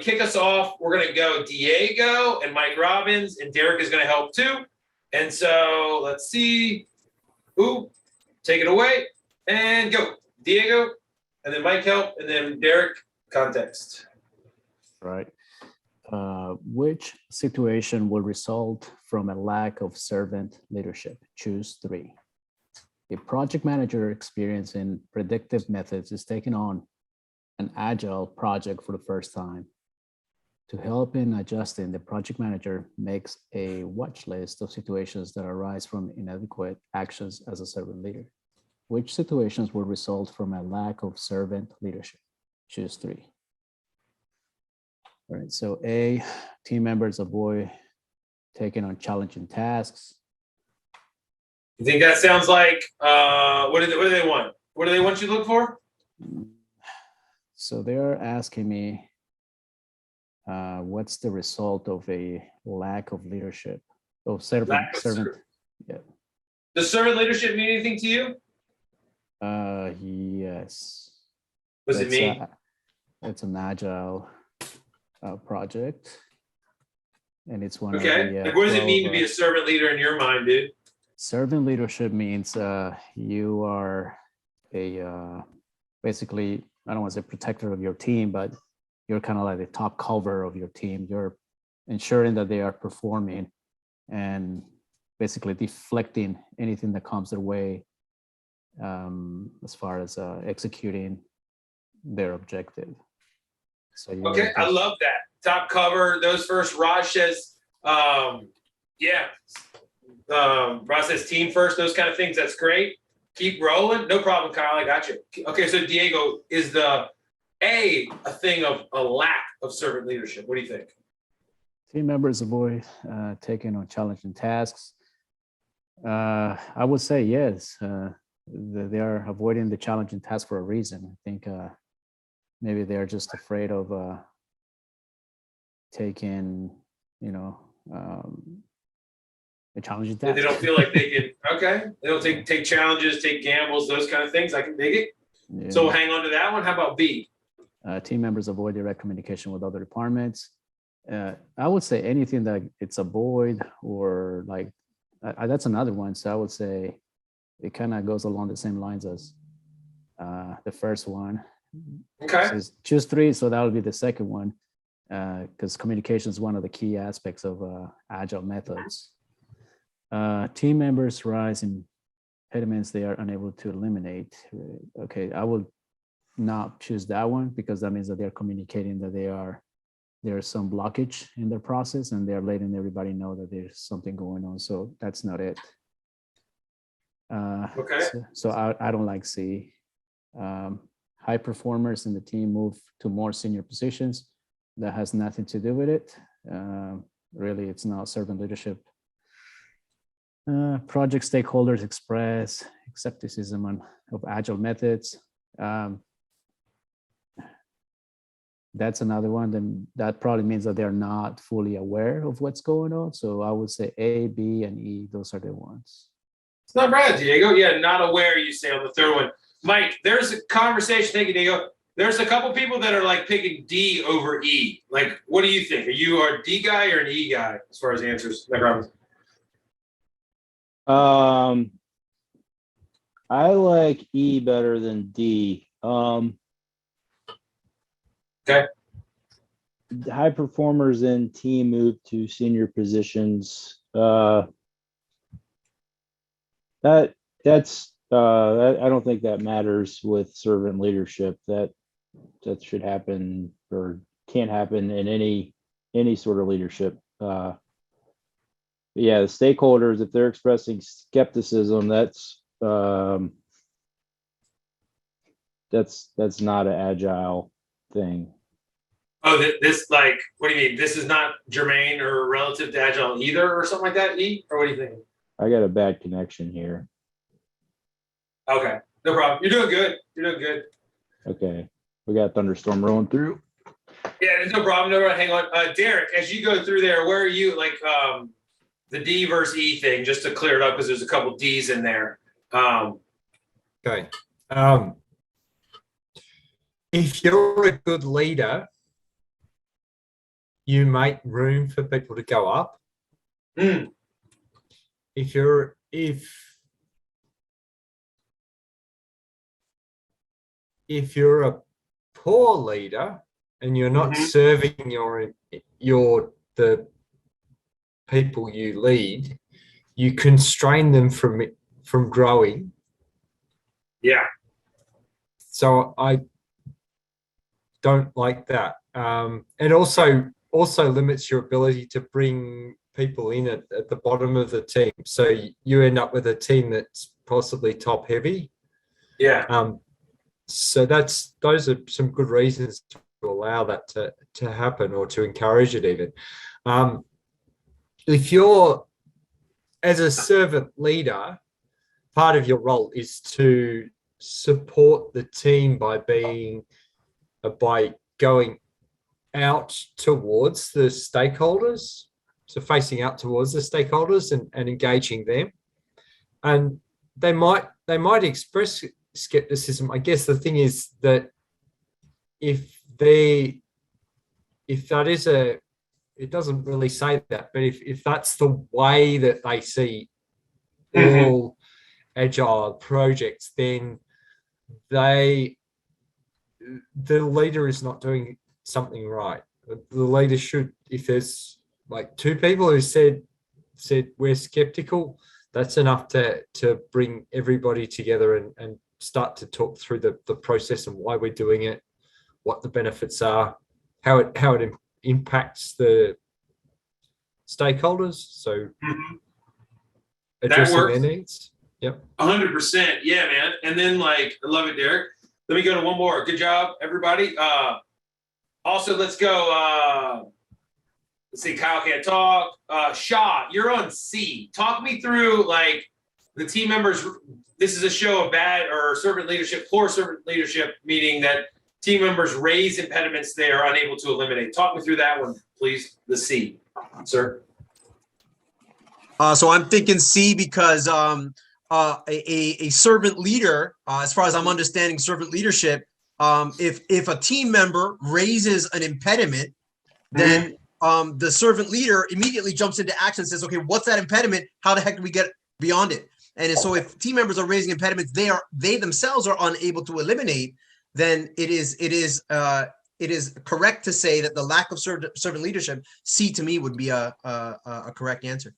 kick us off, we're going to go Diego and Mike Robbins, and Derek is going to help too. And so let's see. Ooh, take it away and go. Diego, and then Mike help, and then Derek context. Right. Which situation will result from a lack of servant leadership? Choose 3. A project manager experience in predictive methods is taking on an agile project for the first time. To help in adjusting, the project manager makes a watch list of situations that arise from inadequate actions as a servant leader. Which situations will result from a lack of servant leadership? Choose 3. All right, so A, team members avoid taking on challenging tasks. You think that sounds like, what do they want? What do they want you to look for? So they're asking me, what's the result of a lack of leadership? Oh, servant. Yeah. Does servant leadership mean anything to you? Yes. What does it mean? It's an agile project, and it's one okay. of the. Like, what does it mean to be a servant leader in your mind, dude? Servant leadership means you are a basically, I don't want to say protector of your team, but you're kind of like the top cover of your team. You're ensuring that they are performing and basically deflecting anything that comes their way as far as executing their objective. So okay, I love that. Top cover, those first. Raj says, Raj says team first, those kind of things. That's great. Keep rolling. No problem, Kyle. I got you. Okay, so Diego, is the a thing of a lack of servant leadership? What do you think? Team members avoid taking on challenging tasks. I would say yes. They are avoiding the challenging task for a reason. I think maybe they're just afraid of taking, a challenging task. They don't feel like they can. Okay, they don't take challenges, take gambles, those kind of things. I can dig it. Yeah. So we'll hang on to that one. How about B? Team members avoid direct communication with other departments. I would say anything that it's avoid or like that's another one. So I would say it kind of goes along the same lines as the first one. Okay. So choose 3, so that would be the second one, because communication is one of the key aspects of agile methods. Team members rise in impediments they are unable to eliminate. Okay, I would not choose that one because that means that they're communicating that there's some blockage in their process and they're letting everybody know that there's something going on. So that's not it. Okay. So I don't like C. High performers in the team move to more senior positions. That has nothing to do with it. Really, it's not servant leadership. Project stakeholders express skepticism of agile methods. That's another one. Then that probably means that they're not fully aware of what's going on. So I would say A, B, and E. Those are the ones. It's not bad, Diego. Yeah, not aware, you say on the third one. Mike, there's a conversation. Thank you, Diego. There's a couple people that are like picking D over E. Like, what do you think? Are you a D guy or an E guy as far as answers? Mike Robbins. I like E better than D. Okay. High performers in team move to senior positions. That's I don't think that matters with servant leadership. That should happen or can't happen in any sort of leadership. Yeah, the stakeholders, if they're expressing skepticism, that's not an agile thing. Oh, this like, what do you mean? This is not germane or relative to agile either, or something like that, E? Or what do you think? I got a bad connection here. Okay, no problem. You're doing good. You're doing good. Okay, we got thunderstorm rolling through. Yeah, there's no problem. No problem. Hang on. Derek, as you go through there, where are you, like, the D versus E thing, just to clear it up, because there's a couple D's in there. Okay. If you're a good leader, you make room for people to go up. Mm. If you're a poor leader and you're not serving the people you lead, you constrain them from growing. Yeah. So I don't like that. And also limits your ability to bring people in at the bottom of the team. So you end up with a team that's possibly top heavy. Yeah. So those are some good reasons to allow that to happen, or to encourage it even. If you're, as a servant leader, part of your role is to support the team by going out towards the stakeholders, so facing out towards the stakeholders and engaging them. And they might express skepticism. I guess the thing is that if that is it doesn't really say that, but if that's the way that they see all agile projects, then the leader is not doing something right. The leader should, if there's like two people who said we're skeptical, that's enough to bring everybody together and start to talk through the process and why we're doing it, what the benefits are, how it impacts the stakeholders. So addressing their needs. Yep. 100%. Yeah, man. And then I love it, Derek. Let me go to one more. Good job, everybody. Also, let's go. Let's see, Kyle can't talk. Shaw, you're on C. Talk me through the team members. This is a show of bad or servant leadership, poor servant leadership, meaning that team members raise impediments they are unable to eliminate. Talk me through that one, please. The C, sir. So I'm thinking C because a servant leader, as far as I'm understanding servant leadership, if a team member raises an impediment, then the servant leader immediately jumps into action and says, okay, what's that impediment? How the heck do we get beyond it? And so if team members are raising impediments they themselves are unable to eliminate, then it is correct to say that the lack of servant leadership, C to me would be a correct answer.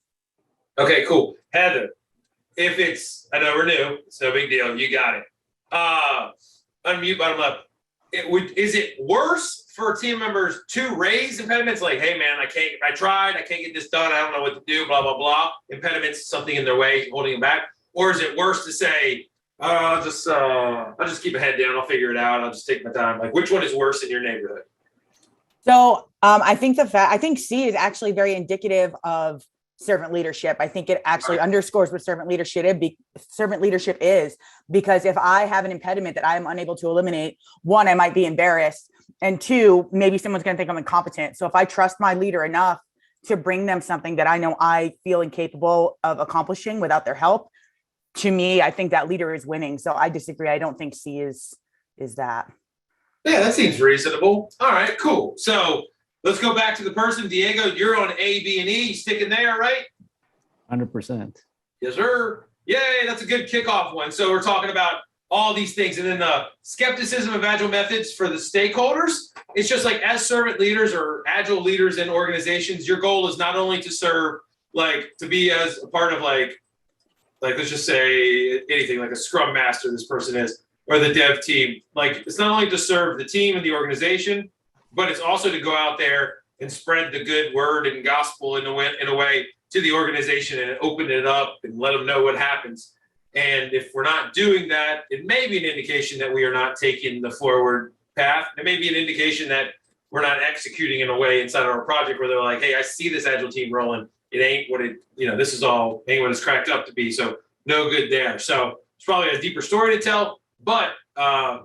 Okay, cool. Heather, if it's, I know we're new, it's no big deal. You got it. Unmute bottom left. Is it worse for team members to raise impediments? Like, hey man, I can't get this done. I don't know what to do, blah, blah, blah. Impediments, something in their way, holding them back. Or is it worse to say, I'll just keep my head down. I'll figure it out. I'll just take my time. Which one is worse in your neighborhood? So I think I think C is actually very indicative of servant leadership. I think it actually underscores what servant leadership is, because if I have an impediment that I am unable to eliminate, one, I might be embarrassed, and two, maybe someone's going to think I'm incompetent. So if I trust my leader enough to bring them something that I know I feel incapable of accomplishing without their help, to me, I think that leader is winning. So I disagree. I don't think C is that. Yeah, that seems reasonable. All right, cool. So let's go back to the person. Diego, you're on A, B, and E. You sticking there, right? 100%. Yes, sir. Yay, that's a good kickoff one. So we're talking about all these things. And then the skepticism of agile methods for the stakeholders. It's just as servant leaders or agile leaders in organizations, your goal is not only to serve, to be as a part of let's just say anything, like a scrum master this person is, or the dev team. It's not only to serve the team and the organization, but it's also to go out there and spread the good word and gospel in a way to the organization and open it up and let them know what happens. And if we're not doing that, it may be an indication that we are not taking the forward path. It may be an indication that we're not executing in a way inside of our project where they're like, hey, I see this agile team rolling. It ain't what this is all ain't what it's cracked up to be. So no good there. So it's probably a deeper story to tell, but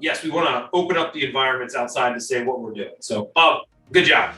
yes, we want to open up the environments outside to say what we're doing. So good job.